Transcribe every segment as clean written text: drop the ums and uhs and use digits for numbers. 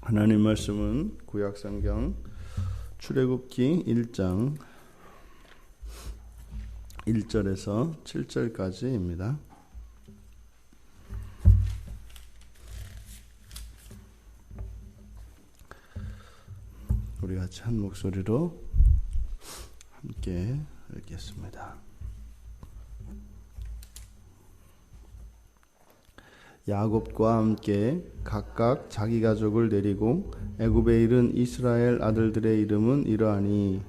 하나님 말씀은 구약성경 출애굽기 1장 1절에서 7절까지입니다. 우리 같이 한 목소리로 함께 읽겠습니다. 야곱과 함께 각각 자기 가족을 데리고 애굽에 이른 이스라엘 아들들의 이름은 이러하니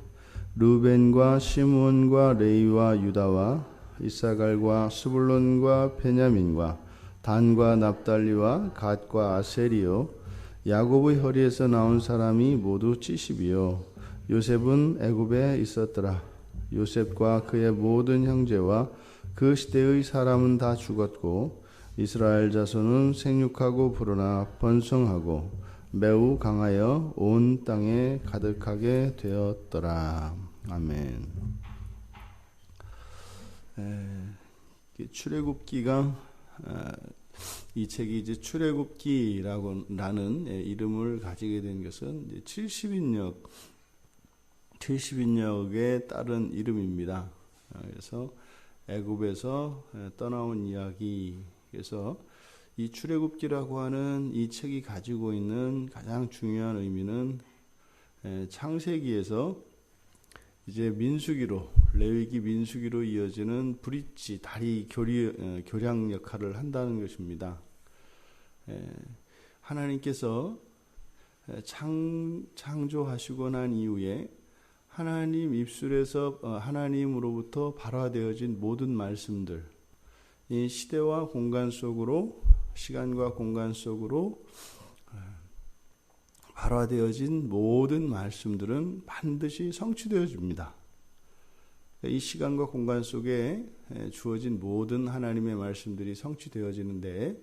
르벤과 시므온과 레위와 유다와 이사갈과 스불론과 베냐민과 단과 납달리와 갓과 아셀이요 야곱의 허리에서 나온 사람이 모두 70이요 요셉은 애굽에 있었더라. 요셉과 그의 모든 형제와 그 시대의 사람은 다 죽었고 이스라엘 자손은 생육하고 불어나 번성하고 매우 강하여 온 땅에 가득하게 되었더라. 아멘. 출애굽기가 이 책이 이제 출애굽기라는 이름을 가지게 된 것은 이제 70인역에 따른 이름입니다. 그래서 애굽에서 떠나온 이야기. 그래서 이 출애굽기라고 하는 이 책이 가지고 있는 가장 중요한 의미는 창세기에서 이제 민수기로 레위기 민수기로 이어지는 브릿지 다리 교량 역할을 한다는 것입니다. 하나님께서 창조하시고 난 이후에 하나님 입술에서 하나님으로부터 발화되어진 모든 말씀들, 이 시대와 공간 속으로, 시간과 공간 속으로 발화되어진 모든 말씀들은 반드시 성취되어집니다. 이 시간과 공간 속에 주어진 모든 하나님의 말씀들이 성취되어지는데,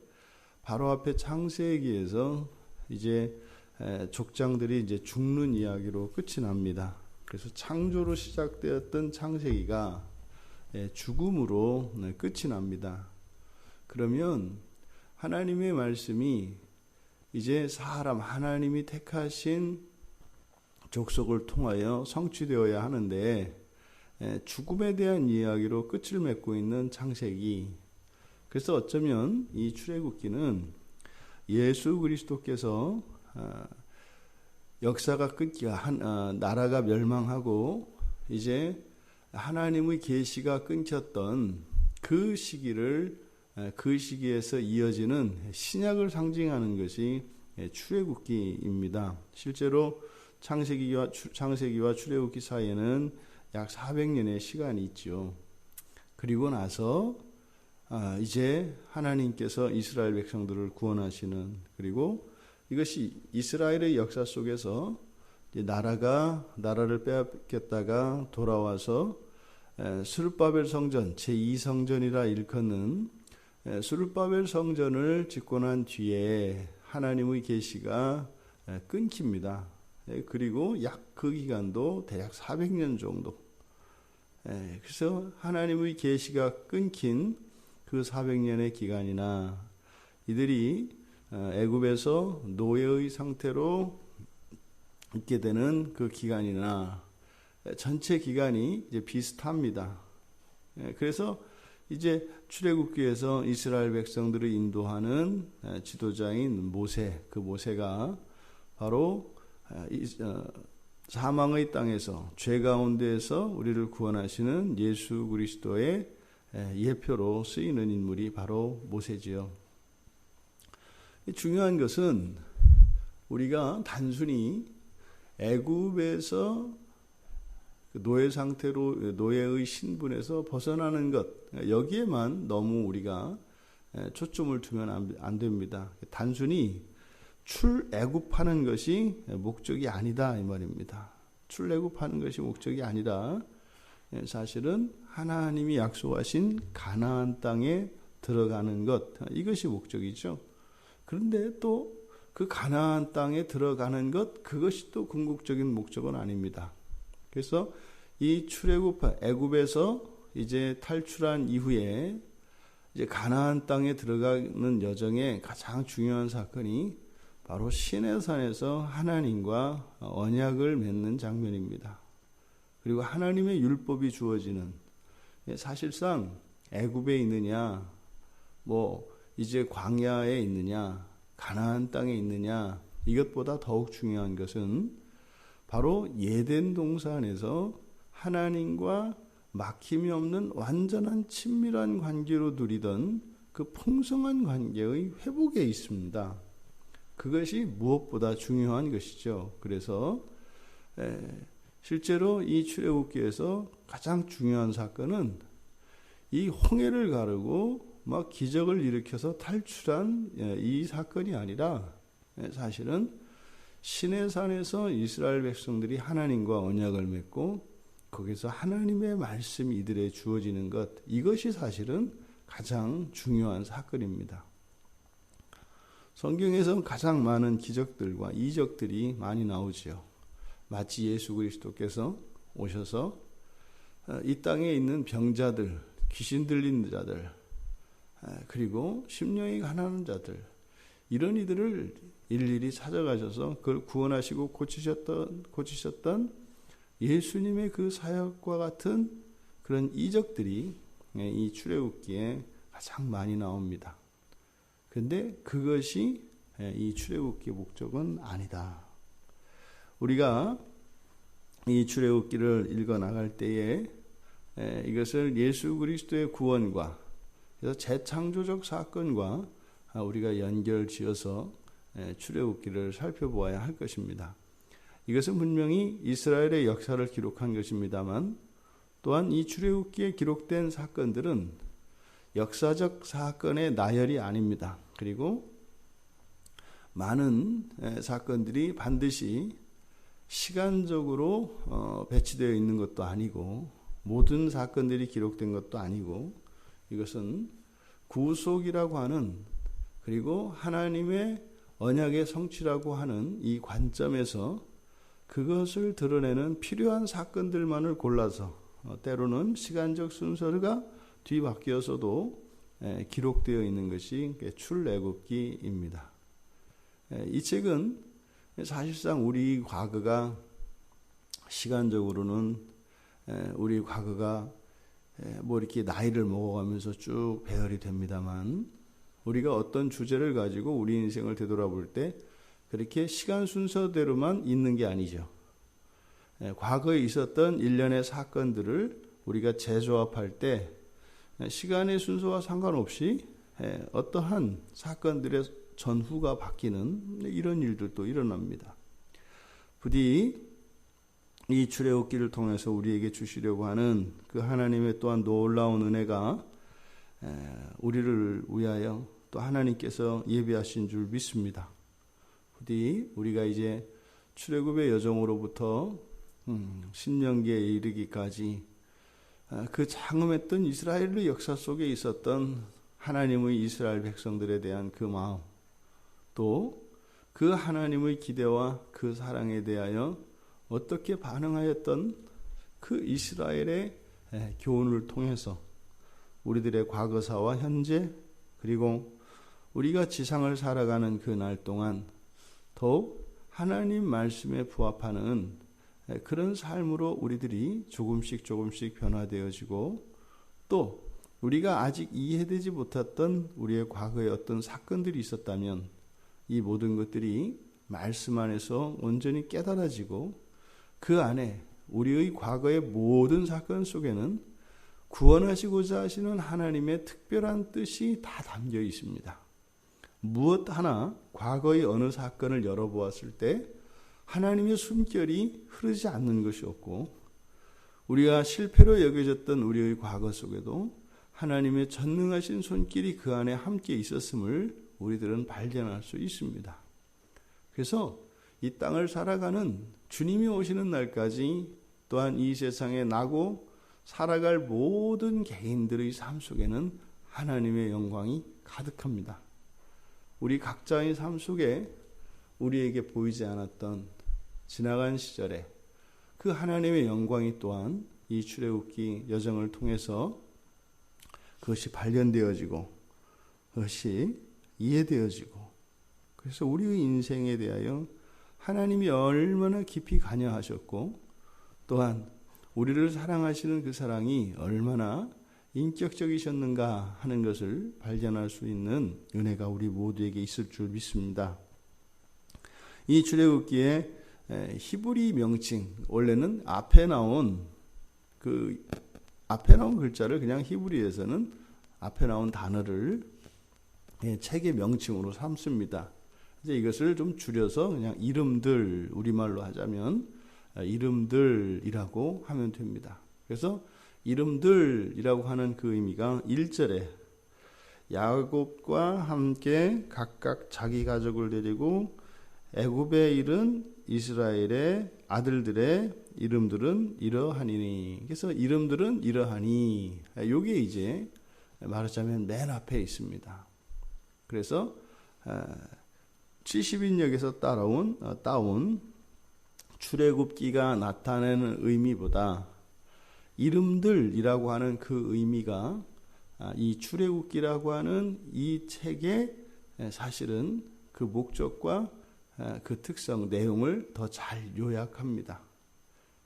바로 앞에 창세기에서 이제 족장들이 이제 죽는 이야기로 끝이 납니다. 그래서 창조로 시작되었던 창세기가 죽음으로 끝이 납니다. 그러면 하나님의 말씀이 이제 하나님이 택하신 족속을 통하여 성취되어야 하는데 죽음에 대한 이야기로 끝을 맺고 있는 창세기. 그래서 어쩌면 이 출애굽기는 예수 그리스도께서 역사가 나라가 멸망하고 이제 하나님의 계시가 끊겼던 그 시기에서 이어지는 신약을 상징하는 것이 출애굽기입니다. 실제로 창세기와 출애굽기 사이에는 약 400년의 시간이 있죠. 그리고 나서 이제 하나님께서 이스라엘 백성들을 구원하시는, 그리고 이것이 이스라엘의 역사 속에서 나라를 빼앗겼다가 돌아와서 스룹바벨 성전, 제2성전이라 일컫는 스룹바벨 성전을 짓고 난 뒤에 하나님의 계시가 끊깁니다. 그리고 약 그 기간도 대략 400년 정도. 그래서 하나님의 계시가 끊긴 그 400년의 기간이나 이들이 애굽에서 노예의 상태로 있게 되는 그 기간이나 전체 기간이 이제 비슷합니다. 그래서 이제 출애굽기에서 이스라엘 백성들을 인도하는 지도자인 모세, 그 모세가 바로 사망의 땅에서 죄 가운데에서 우리를 구원하시는 예수 그리스도의 예표로 쓰이는 인물이 바로 모세지요. 중요한 것은 우리가 단순히 애굽에서 노예 상태로, 노예의 신분에서 벗어나는 것, 여기에만 너무 우리가 초점을 두면 안 됩니다. 단순히 출애굽하는 것이 목적이 아니다 이 말입니다. 출애굽하는 것이 목적이 아니라 사실은 하나님이 약속하신 가나안 땅에 들어가는 것, 이것이 목적이죠. 그런데 또 그 가나안 땅에 들어가는 것, 그것이 또 궁극적인 목적은 아닙니다. 그래서 이 애굽에서 이제 탈출한 이후에 이제 가나안 땅에 들어가는 여정의 가장 중요한 사건이 바로 시내산에서 하나님과 언약을 맺는 장면입니다. 그리고 하나님의 율법이 주어지는, 사실상 애굽에 있느냐, 이제 광야에 있느냐, 가나안 땅에 있느냐, 이것보다 더욱 중요한 것은 바로 예덴 동산에서 하나님과 막힘이 없는 완전한 친밀한 관계로 누리던 그 풍성한 관계의 회복에 있습니다. 그것이 무엇보다 중요한 것이죠. 그래서 실제로 이 출애굽기에서 가장 중요한 사건은 이 홍해를 가르고 막 기적을 일으켜서 탈출한 이 사건이 아니라, 사실은 시내산에서 이스라엘 백성들이 하나님과 언약을 맺고 거기서 하나님의 말씀이 이들에 주어지는 것, 이것이 사실은 가장 중요한 사건입니다. 성경에서 가장 많은 기적들과 이적들이 많이 나오지요. 마치 예수 그리스도께서 오셔서 이 땅에 있는 병자들, 귀신 들린 자들, 그리고 심령이 가난한 자들, 이런 이들을 일일이 찾아가셔서 그걸 구원하시고 고치셨던 예수님의 그 사역과 같은 그런 이적들이 이 출애굽기에 가장 많이 나옵니다. 그런데 그것이 이 출애굽기의 목적은 아니다. 우리가 이 출애굽기를 읽어 나갈 때에 이것을 예수 그리스도의 구원과, 그래서 재창조적 사건과 우리가 연결지어서 출애굽기를 살펴보아야 할 것입니다. 이것은 분명히 이스라엘의 역사를 기록한 것입니다만, 또한 이 출애굽기에 기록된 사건들은 역사적 사건의 나열이 아닙니다. 그리고 많은 사건들이 반드시 시간적으로 배치되어 있는 것도 아니고, 모든 사건들이 기록된 것도 아니고, 이것은 구속이라고 하는, 그리고 하나님의 언약의 성취라고 하는 이 관점에서 그것을 드러내는 필요한 사건들만을 골라서, 때로는 시간적 순서가 뒤바뀌어서도 기록되어 있는 것이 출애굽기입니다. 이 책은 사실상 우리 과거가, 시간적으로는 우리 과거가 이렇게 나이를 먹어가면서 쭉 배열이 됩니다만, 우리가 어떤 주제를 가지고 우리 인생을 되돌아볼 때 그렇게 시간 순서대로만 있는 게 아니죠. 과거에 있었던 일련의 사건들을 우리가 재조합할 때 시간의 순서와 상관없이 어떠한 사건들의 전후가 바뀌는 이런 일들도 일어납니다. 부디 이 출애굽기를 통해서 우리에게 주시려고 하는 그 하나님의 또한 놀라운 은혜가 우리를 위하여 또 하나님께서 예비하신 줄 믿습니다. 부디 우리가 이제 출애굽의 여정으로부터 신명기에 이르기까지 그 장엄했던 이스라엘의 역사 속에 있었던 하나님의 이스라엘 백성들에 대한 그 마음, 또 그 하나님의 기대와 그 사랑에 대하여 어떻게 반응하였던 그 이스라엘의 교훈을 통해서 우리들의 과거사와 현재, 그리고 우리가 지상을 살아가는 그 날 동안 더욱 하나님 말씀에 부합하는 그런 삶으로 우리들이 조금씩 변화되어지고, 또 우리가 아직 이해되지 못했던 우리의 과거의 어떤 사건들이 있었다면 이 모든 것들이 말씀 안에서 온전히 깨달아지고, 그 안에 우리의 과거의 모든 사건 속에는 구원하시고자 하시는 하나님의 특별한 뜻이 다 담겨 있습니다. 무엇 하나 과거의 어느 사건을 열어보았을 때 하나님의 숨결이 흐르지 않는 것이 없고, 우리가 실패로 여겨졌던 우리의 과거 속에도 하나님의 전능하신 손길이 그 안에 함께 있었음을 우리들은 발견할 수 있습니다. 그래서 이 땅을 살아가는 주님이 오시는 날까지, 또한 이 세상에 나고 살아갈 모든 개인들의 삶 속에는 하나님의 영광이 가득합니다. 우리 각자의 삶 속에 우리에게 보이지 않았던 지나간 시절에 그 하나님의 영광이 또한 이 출애굽기 여정을 통해서 그것이 발견되어지고, 그것이 이해되어지고, 그래서 우리의 인생에 대하여 하나님이 얼마나 깊이 관여하셨고 또한 우리를 사랑하시는 그 사랑이 얼마나 인격적이셨는가 하는 것을 발견할 수 있는 은혜가 우리 모두에게 있을 줄 믿습니다. 이 출애굽기에 히브리 명칭, 원래는 앞에 나온 글자를 그냥 히브리에서는 앞에 나온 단어를 책의 명칭으로 삼습니다. 이제 이것을 좀 줄여서 그냥 이름들, 우리말로 하자면 이름들이라고 하면 됩니다. 그래서 이름들이라고 하는 그 의미가 1절에 야곱과 함께 각각 자기 가족을 데리고 애굽에 이른 이스라엘의 아들들의 이름들은 이러하니니. 그래서 이름들은 이러하니. 이게 이제 말하자면 맨 앞에 있습니다. 그래서 70인역에서 따온 출애굽기가 나타내는 의미보다 이름들이라고 하는 그 의미가 이 출애굽기라고 하는 이 책의 사실은 그 목적과 그 특성, 내용을 더 잘 요약합니다.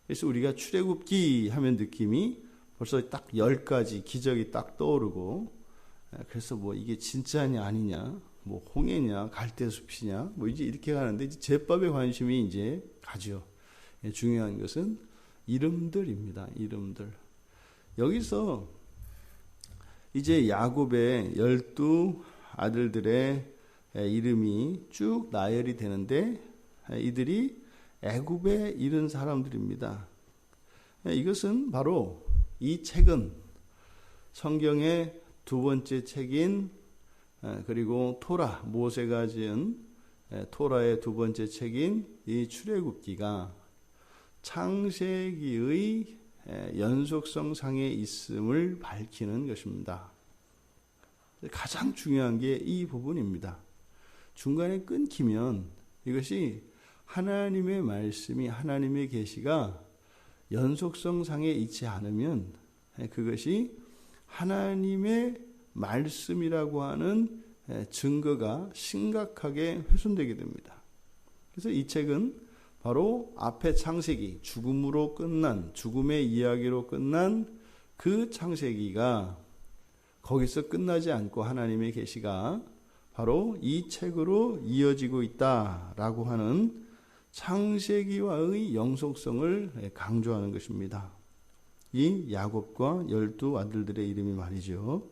그래서 우리가 출애굽기 하면 느낌이 벌써 딱 10가지 기적이 딱 떠오르고, 그래서 뭐 이게 진짜냐 아니냐, 뭐 홍해냐 갈대숲이냐 뭐 이제 이렇게 가는데 이제 제법에 관심이 이제 가죠. 중요한 것은 이름들입니다. 이름들. 여기서 이제 야곱의 12 아들들의 이름이 쭉 나열이 되는데 이들이 애굽에 이른 사람들입니다. 이것은 바로 이 책은 성경의 두 번째 책인 그리고 토라, 모세가 지은 토라의 두 번째 책인 이 출애굽기가 창세기의 연속성 상에 있음을 밝히는 것입니다. 가장 중요한 게 이 부분입니다. 중간에 끊기면 이것이 하나님의 말씀이, 하나님의 계시가 연속성 상에 있지 않으면 그것이 하나님의 말씀이라고 하는 증거가 심각하게 훼손되게 됩니다. 그래서 이 책은 바로 앞에 창세기, 죽음으로 끝난, 죽음의 이야기로 끝난 그 창세기가 거기서 끝나지 않고 하나님의 계시가 바로 이 책으로 이어지고 있다라고 하는 창세기와의 영속성을 강조하는 것입니다. 이 야곱과 12 아들들의 이름이 말이죠.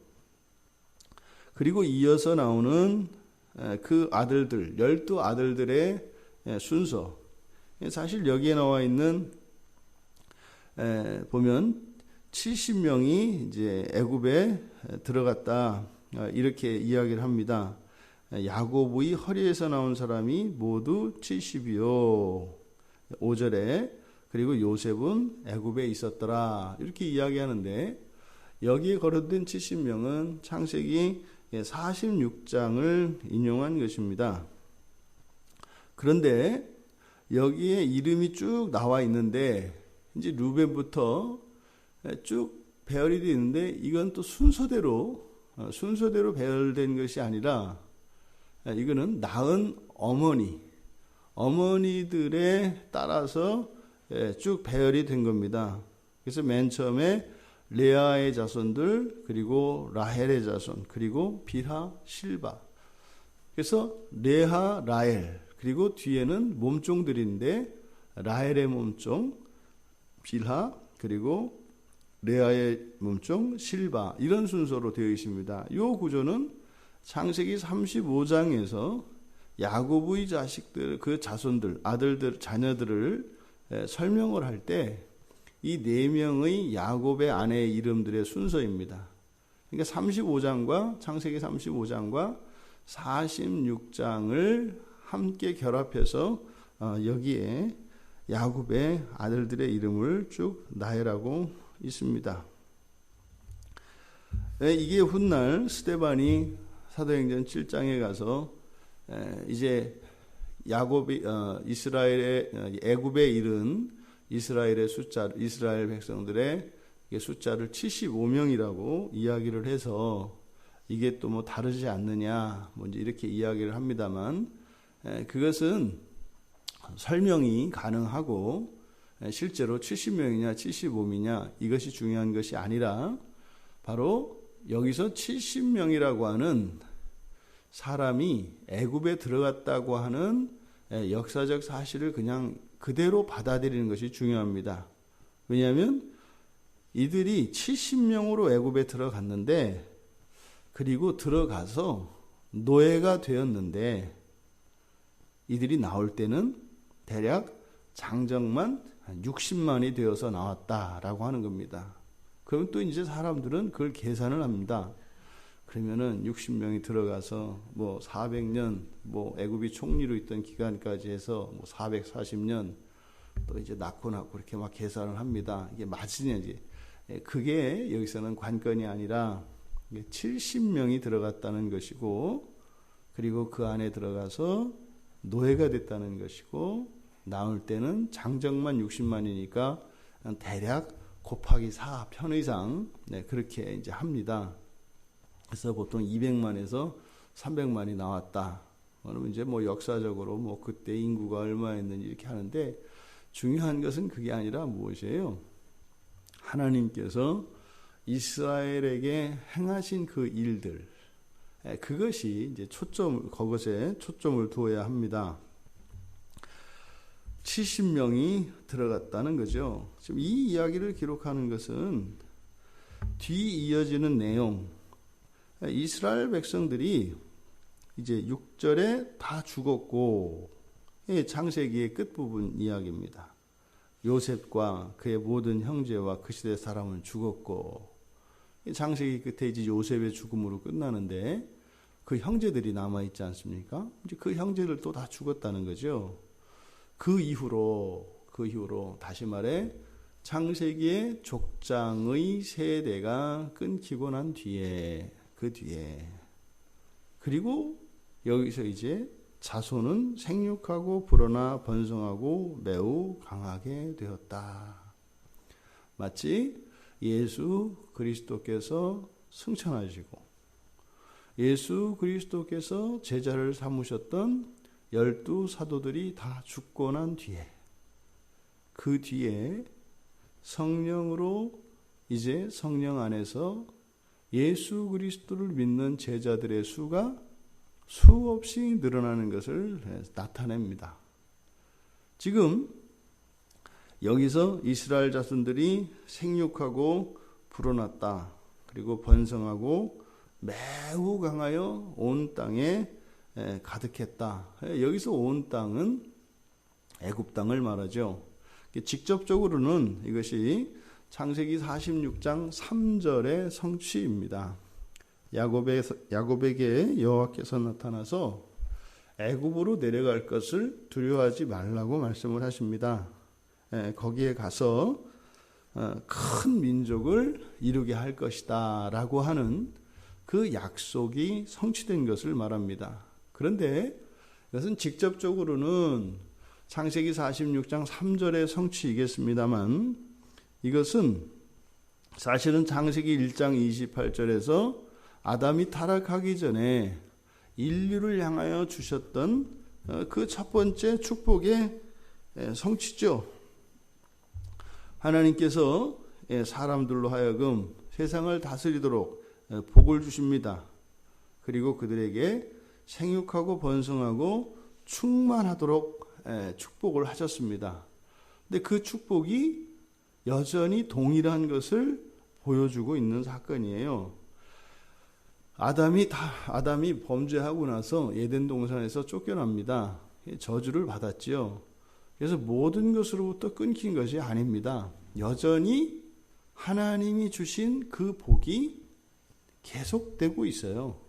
그리고 이어서 나오는 그 아들들, 12 아들들의 순서. 사실 여기에 나와 있는 보면 70명이 이제 애굽에 들어갔다 이렇게 이야기를 합니다. 야곱의 허리에서 나온 사람이 모두 70이요. 5절에 그리고 요셉은 애굽에 있었더라 이렇게 이야기하는데 여기에 거론된 70명은 창세기 46장을 인용한 것입니다. 그런데 여기에 이름이 쭉 나와 있는데 이제 루벤부터 쭉 배열이 되어 있는데 이건 또 순서대로 배열된 것이 아니라 이거는 낳은 어머니들에 따라서 쭉 배열이 된 겁니다. 그래서 맨 처음에 레아의 자손들, 그리고 라헬의 자손, 그리고 빌하, 실바. 그래서 레아, 라헬, 그리고 뒤에는 몸종들인데 라헬의 몸종, 빌하, 그리고 레아의 몸종, 실바 이런 순서로 되어 있습니다. 이 구조는 창세기 35장에서 야곱의 자식들, 그 자손들, 아들들, 자녀들을 설명을 할 때 이 4명의 야곱의 아내의 이름들의 순서입니다. 그러니까 35장과 창세기 35장과 46장을 함께 결합해서 여기에 야곱의 아들들의 이름을 쭉 나열하고 있습니다. 이게 훗날 스데반이 사도행전 7장에 가서 이제 야곱이 이스라엘의 애굽에 이른 이스라엘 백성들의 숫자를 75명이라고 이야기를 해서 이게 또 뭐 다르지 않느냐, 뭐 이제 이렇게 이야기를 합니다만 그것은 설명이 가능하고 실제로 70명이냐 75명이냐 이것이 중요한 것이 아니라 바로 여기서 70명이라고 하는 사람이 애굽에 들어갔다고 하는 역사적 사실을 그냥 그대로 받아들이는 것이 중요합니다. 왜냐하면 이들이 70명으로 애굽에 들어갔는데 그리고 들어가서 노예가 되었는데 이들이 나올 때는 대략 장정만 60만이 되어서 나왔다라고 하는 겁니다. 그럼 또 이제 사람들은 그걸 계산을 합니다. 그러면은 60명이 들어가서 뭐 400년 뭐 애굽이 총리로 있던 기간까지 해서 뭐 440년 또 이제 낳고 이렇게 막 계산을 합니다. 이게 맞으냐지. 그게 여기서는 관건이 아니라 70명이 들어갔다는 것이고 그리고 그 안에 들어가서 노예가 됐다는 것이고 나올 때는 장정만 60만이니까 대략 곱하기 4 편의상 그렇게 이제 합니다. 그래서 보통 200만에서 300만이 나왔다. 그러면 이제 뭐 역사적으로 뭐 그때 인구가 얼마였는지 이렇게 하는데 중요한 것은 그게 아니라 무엇이에요? 하나님께서 이스라엘에게 행하신 그 일들, 그것이 이제 그것에 초점을 두어야 합니다. 70명이 들어갔다는 거죠. 지금 이 이야기를 기록하는 것은 뒤 이어지는 내용, 이스라엘 백성들이 이제 6절에 다 죽었고, 창세기의 끝부분 이야기입니다. 요셉과 그의 모든 형제와 그 시대 사람은 죽었고, 창세기 끝에 이제 요셉의 죽음으로 끝나는데 그 형제들이 남아있지 않습니까? 이제 그 형제들도 다 죽었다는 거죠. 그 이후로 다시 말해 창세기의 족장의 세대가 끊기고 난 뒤에 그 뒤에 그리고 여기서 이제 자손은 생육하고 불어나 번성하고 매우 강하게 되었다. 마치 예수 그리스도께서 승천하시고 예수 그리스도께서 제자를 삼으셨던 12 사도들이 다 죽고 난 뒤에 그 뒤에 성령으로 이제 성령 안에서 예수 그리스도를 믿는 제자들의 수가 수없이 늘어나는 것을 나타냅니다. 지금 여기서 이스라엘 자손들이 생육하고 불어났다. 그리고 번성하고 매우 강하여 온 땅에 가득했다. 여기서 온 땅은 애굽 땅을 말하죠. 직접적으로는 이것이 창세기 46장 3절의 성취입니다. 야곱에게 여호와께서 나타나서 애굽으로 내려갈 것을 두려워하지 말라고 말씀을 하십니다. 거기에 가서 큰 민족을 이루게 할 것이다 라고 하는 그 약속이 성취된 것을 말합니다. 그런데 이것은 직접적으로는 창세기 46장 3절의 성취이겠습니다만 이것은 사실은 창세기 1장 28절에서 아담이 타락하기 전에 인류를 향하여 주셨던 그 첫 번째 축복의 성취죠. 하나님께서 사람들로 하여금 세상을 다스리도록 복을 주십니다. 그리고 그들에게 생육하고 번성하고 충만하도록 축복을 하셨습니다. 근데 그 축복이 여전히 동일한 것을 보여주고 있는 사건이에요. 아담이 범죄하고 나서 에덴 동산에서 쫓겨납니다. 저주를 받았지요. 그래서 모든 것으로부터 끊긴 것이 아닙니다. 여전히 하나님이 주신 그 복이 계속되고 있어요.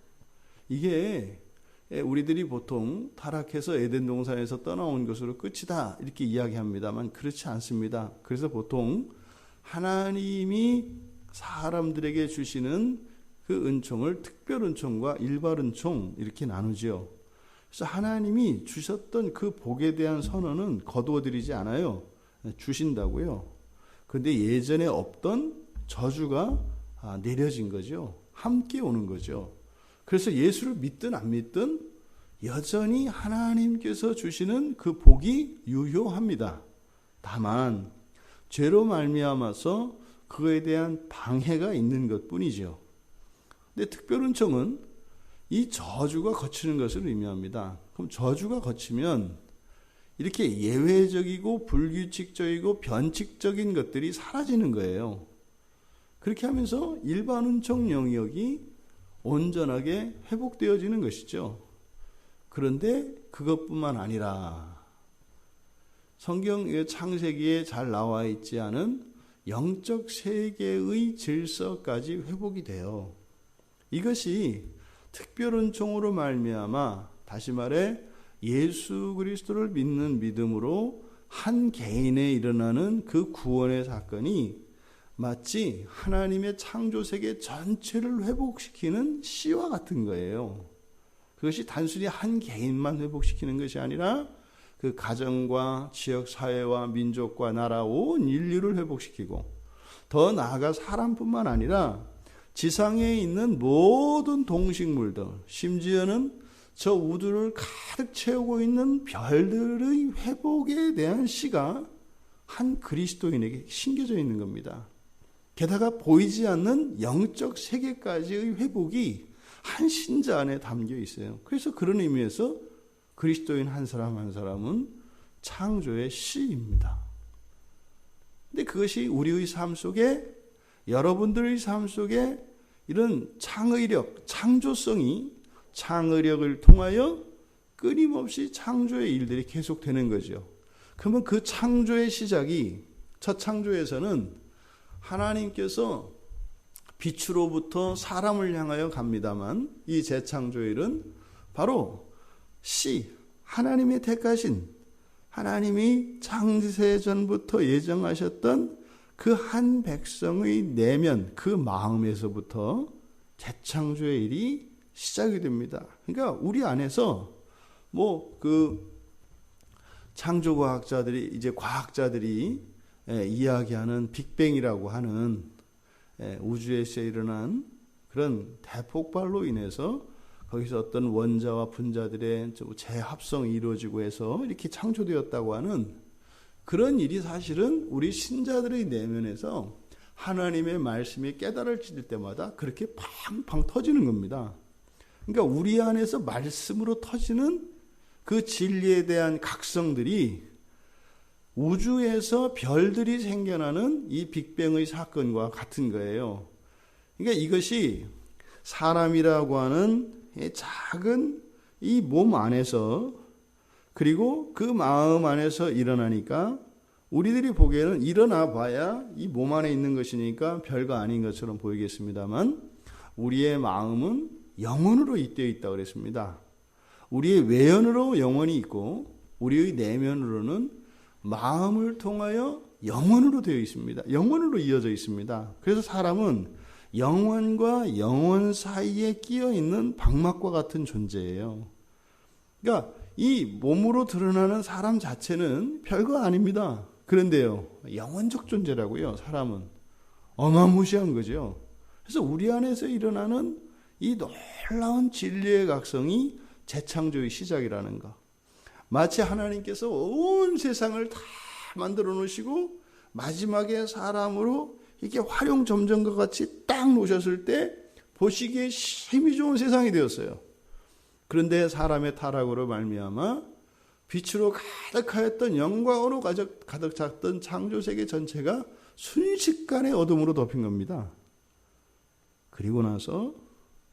이게 우리들이 보통 타락해서 에덴 동산에서 떠나온 것으로 끝이다 이렇게 이야기합니다만 그렇지 않습니다. 그래서 보통 하나님이 사람들에게 주시는 그 은총을 특별 은총과 일반 은총 이렇게 나누죠. 그래서 하나님이 주셨던 그 복에 대한 선언은 거두어드리지 않아요. 주신다고요. 그런데 예전에 없던 저주가 내려진 거죠. 함께 오는 거죠. 그래서 예수를 믿든 안 믿든 여전히 하나님께서 주시는 그 복이 유효합니다. 다만 죄로 말미암아서 그거에 대한 방해가 있는 것뿐이죠. 근데 특별은총은 이 저주가 거치는 것을 의미합니다. 그럼 저주가 거치면 이렇게 예외적이고 불규칙적이고 변칙적인 것들이 사라지는 거예요. 그렇게 하면서 일반 은총 영역이 온전하게 회복되어지는 것이죠. 그런데 그것뿐만 아니라 성경 창세기에 잘 나와 있지 않은 영적 세계의 질서까지 회복이 돼요. 이것이 특별은총으로 말미암아, 다시 말해 예수 그리스도를 믿는 믿음으로 한 개인에 일어나는 그 구원의 사건이 마치 하나님의 창조세계 전체를 회복시키는 씨와 같은 거예요. 그것이 단순히 한 개인만 회복시키는 것이 아니라 그 가정과 지역 사회와 민족과 나라 온 인류를 회복시키고, 더 나아가 사람뿐만 아니라 지상에 있는 모든 동식물들, 심지어는 저 우주를 가득 채우고 있는 별들의 회복에 대한 씨가 한 그리스도인에게 심겨져 있는 겁니다. 게다가 보이지 않는 영적 세계까지의 회복이 한 신자 안에 담겨 있어요. 그래서 그런 의미에서 그리스도인 한 사람 한 사람은 창조의 씨입니다. 근데 그것이 우리의 삶 속에, 여러분들의 삶 속에 이런 창의력, 창조성이, 창의력을 통하여 끊임없이 창조의 일들이 계속되는 거죠. 그러면 그 창조의 시작이, 첫 창조에서는 하나님께서 빛으로부터 사람을 향하여 갑니다만, 이 재창조의 일은 바로 씨, 하나님의 택하신, 하나님이 창세 전부터 예정하셨던 그 한 백성의 내면, 그 마음에서부터 재창조의 일이 시작이 됩니다. 그러니까 우리 안에서 창조과학자들이, 이제 과학자들이 이야기하는 빅뱅이라고 하는 우주에서 일어난 그런 대폭발로 인해서 거기서 어떤 원자와 분자들의 재합성이 이루어지고 해서 이렇게 창조되었다고 하는 그런 일이 사실은 우리 신자들의 내면에서 하나님의 말씀이 깨달아질 때마다 그렇게 팡팡 터지는 겁니다. 그러니까 우리 안에서 말씀으로 터지는 그 진리에 대한 각성들이 우주에서 별들이 생겨나는 이 빅뱅의 사건과 같은 거예요. 그러니까 이것이 사람이라고 하는 작은 이 몸 안에서, 그리고 그 마음 안에서 일어나니까 우리들이 보기에는 일어나 봐야 이 몸 안에 있는 것이니까 별거 아닌 것처럼 보이겠습니다만, 우리의 마음은 영혼으로 잇되어 있다고 그랬습니다. 우리의 외연으로 영혼이 있고 우리의 내면으로는 마음을 통하여 영혼으로 되어 있습니다. 영혼으로 이어져 있습니다. 그래서 사람은 영혼과 영혼 사이에 끼어 있는 방막과 같은 존재예요. 그러니까 이 몸으로 드러나는 사람 자체는 별거 아닙니다. 그런데요, 영혼적 존재라고요. 사람은 어마무시한 거죠. 그래서 우리 안에서 일어나는 이 놀라운 진리의 각성이 재창조의 시작이라는 거. 마치 하나님께서 온 세상을 다 만들어 놓으시고 마지막에 사람으로 이렇게 활용점정과 같이 딱 놓으셨을 때 보시기에 힘이 좋은 세상이 되었어요. 그런데 사람의 타락으로 말미암아 빛으로 가득하였던 영광으로 가득 찼던 창조세계 전체가 순식간에 어둠으로 덮인 겁니다. 그리고 나서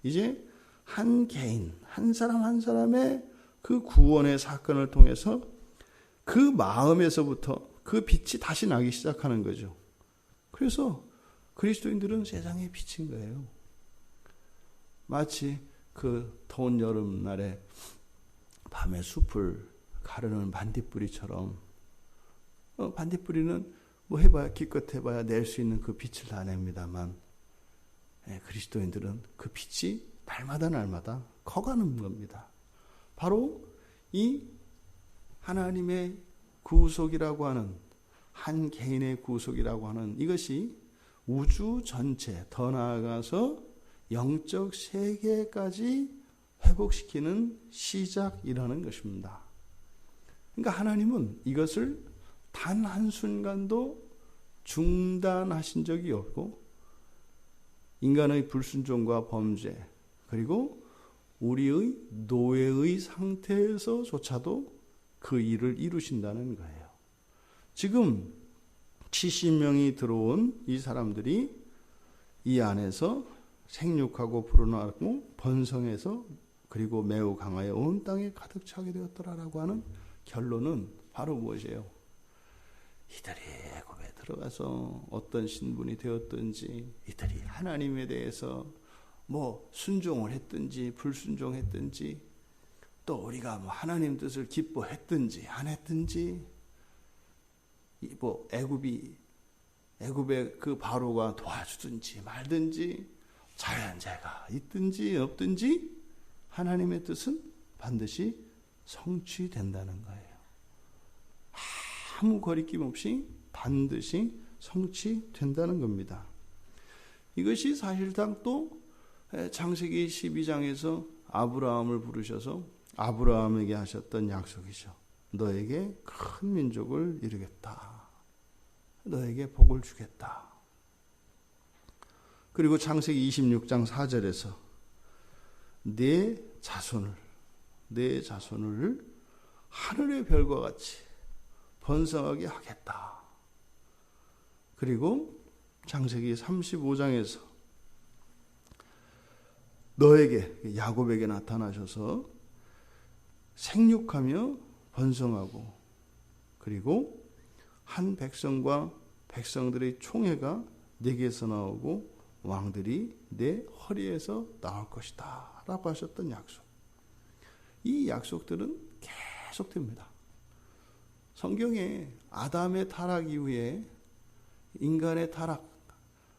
이제 한 개인, 한 사람 한 사람의 그 구원의 사건을 통해서 그 마음에서부터 그 빛이 다시 나기 시작하는 거죠. 그래서 그리스도인들은 세상의 빛인 거예요. 마치 그 더운 여름날에 밤에 숲을 가르는 반딧불이처럼, 반딧불이는 해봐야, 기껏 해봐야 낼 수 있는 그 빛을 다 냅니다만, 그리스도인들은 그 빛이 날마다 커가는 겁니다. 바로 이 하나님의 구속이라고 하는, 한 개인의 구속이라고 하는 이것이 우주 전체, 더 나아가서 영적 세계까지 회복시키는 시작이라는 것입니다. 그러니까 하나님은 이것을 단 한순간도 중단하신 적이 없고 인간의 불순종과 범죄 그리고 우리의 노예의 상태에서조차도 그 일을 이루신다는 거예요. 지금 70명이 들어온 이 사람들이 이 안에서 생육하고 불어나고 번성해서 그리고 매우 강하여 온 땅에 가득 차게 되었더라라고 하는 결론은 바로 무엇이에요? 이들이 애굽에 들어가서 어떤 신분이 되었든지 이들이 하나님에 대해서 뭐 순종을 했든지 불순종했든지 또 우리가 뭐 하나님 뜻을 기뻐했든지 안 했든지 뭐 애굽의 그 바로가 도와주든지 말든지 자연재해가 있든지 없든지 하나님의 뜻은 반드시 성취된다는 거예요. 아무 거리낌 없이 반드시 성취된다는 겁니다. 이것이 사실상 또 창세기 12장에서 아브라함을 부르셔서 아브라함에게 하셨던 약속이죠. 너에게 큰 민족을 이루겠다. 너에게 복을 주겠다. 그리고 창세기 26장 4절에서 내 자손을 하늘의 별과 같이 번성하게 하겠다. 그리고 창세기 35장에서 너에게 야곱에게 나타나셔서 생육하며 번성하고 그리고 한 백성과 백성들의 총회가 네게서 나오고 왕들이 내 허리에서 나올 것이다 라고 하셨던 약속. 이 약속들은 계속됩니다. 성경에 아담의 타락 이후에 인간의 타락,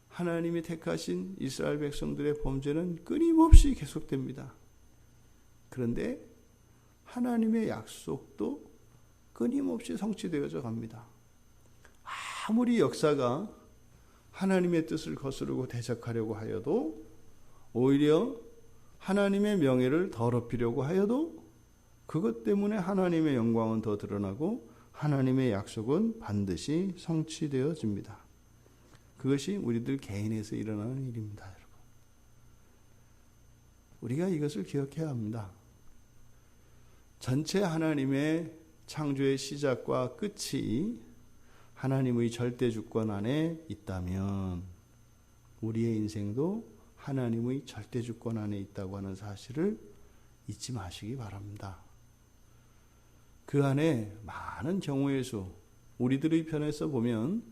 하나님이 택하신 이스라엘 백성들의 범죄는 끊임없이 계속됩니다. 그런데 하나님의 약속도 끊임없이 성취되어져 갑니다. 아무리 역사가 하나님의 뜻을 거스르고 대적하려고 하여도 오히려 하나님의 명예를 더럽히려고 하여도 그것 때문에 하나님의 영광은 더 드러나고 하나님의 약속은 반드시 성취되어집니다. 그것이 우리들 개인에서 일어나는 일입니다, 여러분. 우리가 이것을 기억해야 합니다. 전체 하나님의 창조의 시작과 끝이 하나님의 절대 주권 안에 있다면 우리의 인생도 하나님의 절대 주권 안에 있다고 하는 사실을 잊지 마시기 바랍니다. 그 안에 많은 경우의 수, 우리들의 편에서 보면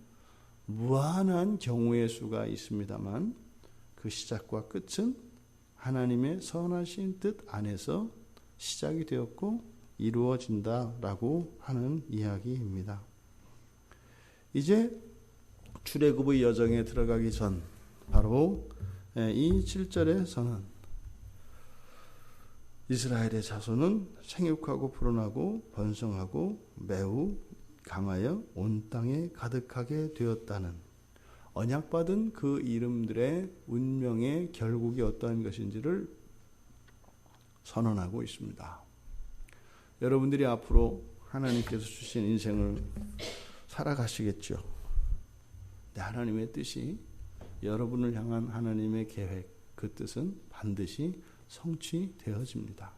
무한한 경우의 수가 있습니다만 그 시작과 끝은 하나님의 선하신 뜻 안에서 시작이 되었고 이루어진다라고 하는 이야기입니다. 이제 출애굽의 여정에 들어가기 전 바로 이 7절에서는 이스라엘의 자손은 생육하고 불어나고 번성하고 매우 강하여 온 땅에 가득하게 되었다는 언약받은 그 이름들의 운명의 결국이 어떠한 것인지를 선언하고 있습니다. 여러분들이 앞으로 하나님께서 주신 인생을 살아가시겠죠. 네, 하나님의 뜻이 여러분을 향한 하나님의 계획, 그 뜻은 반드시 성취되어집니다.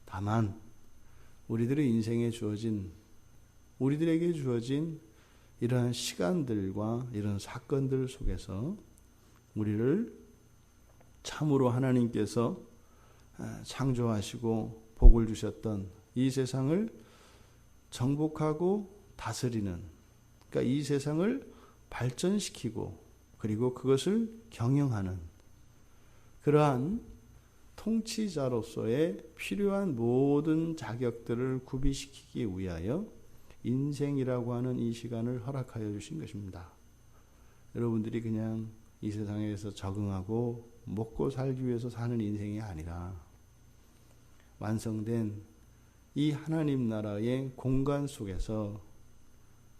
다만 우리들의 인생에 우리들에게 주어진 이러한 시간들과 이런 사건들 속에서 우리를 참으로 하나님께서 창조하시고 복을 주셨던 이 세상을 정복하고 다스리는, 그러니까 이 세상을 발전시키고 그리고 그것을 경영하는 그러한 통치자로서의 필요한 모든 자격들을 구비시키기 위하여 인생이라고 하는 이 시간을 허락하여 주신 것입니다. 여러분들이 그냥 이 세상에서 적응하고 먹고 살기 위해서 사는 인생이 아니라 완성된 이 하나님 나라의 공간 속에서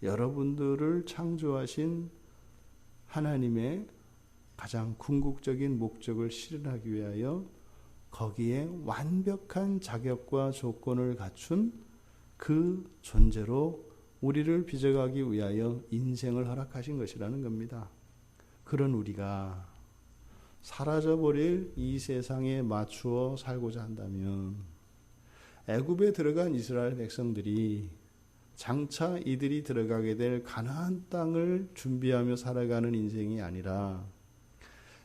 여러분들을 창조하신 하나님의 가장 궁극적인 목적을 실현하기 위하여 거기에 완벽한 자격과 조건을 갖춘 그 존재로 우리를 빚어가기 위하여 인생을 허락하신 것이라는 겁니다. 그런 우리가 사라져버릴 이 세상에 맞추어 살고자 한다면 애굽에 들어간 이스라엘 백성들이 장차 이들이 들어가게 될 가나안 땅을 준비하며 살아가는 인생이 아니라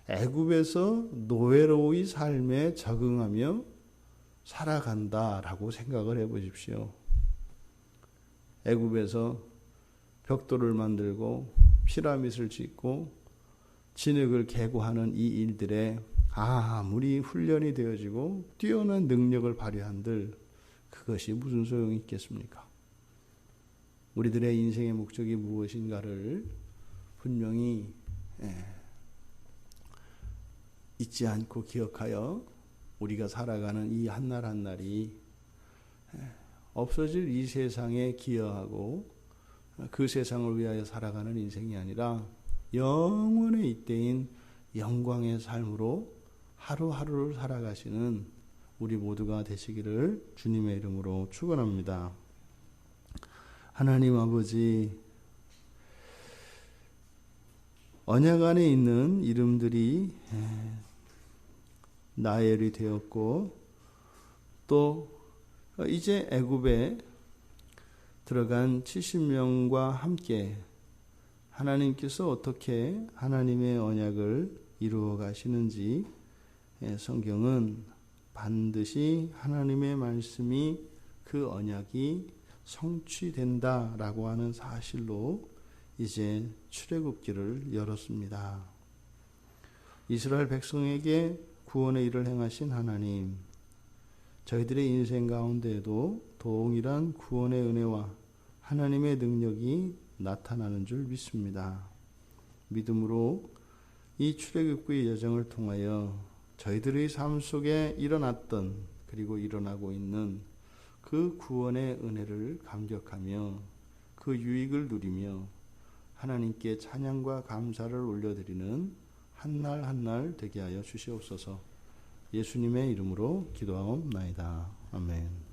애굽에서 노예로의 삶에 적응하며 살아간다라고 생각을 해보십시오. 애굽에서 벽돌을 만들고 피라밋을 짓고 진흙을 개고하는 이 일들에 아무리 훈련이 되어지고 뛰어난 능력을 발휘한들 그것이 무슨 소용이 있겠습니까? 우리들의 인생의 목적이 무엇인가를 분명히 잊지 않고 기억하여 우리가 살아가는 이 한날 한날이 없어질 이 세상에 기여하고 그 세상을 위하여 살아가는 인생이 아니라 영원의 이때인 영광의 삶으로 하루하루를 살아가시는 우리 모두가 되시기를 주님의 이름으로 축원합니다. 하나님 아버지, 언약 안에 있는 이름들이 나엘이 되었고 또 이제 애굽에 들어간 70명과 함께 하나님께서 어떻게 하나님의 언약을 이루어 가시는지 성경은 반드시 하나님의 말씀이 그 언약이 성취된다라고 하는 사실로 이제 출애굽기를 열었습니다. 이스라엘 백성에게 구원의 일을 행하신 하나님, 저희들의 인생 가운데에도 동일한 구원의 은혜와 하나님의 능력이 나타나는 줄 믿습니다. 믿음으로 이 출애굽기의 여정을 통하여 저희들의 삶 속에 일어났던 그리고 일어나고 있는 그 구원의 은혜를 감격하며 그 유익을 누리며 하나님께 찬양과 감사를 올려드리는 한날 한날 되게 하여 주시옵소서. 예수님의 이름으로 기도하옵나이다. 아멘.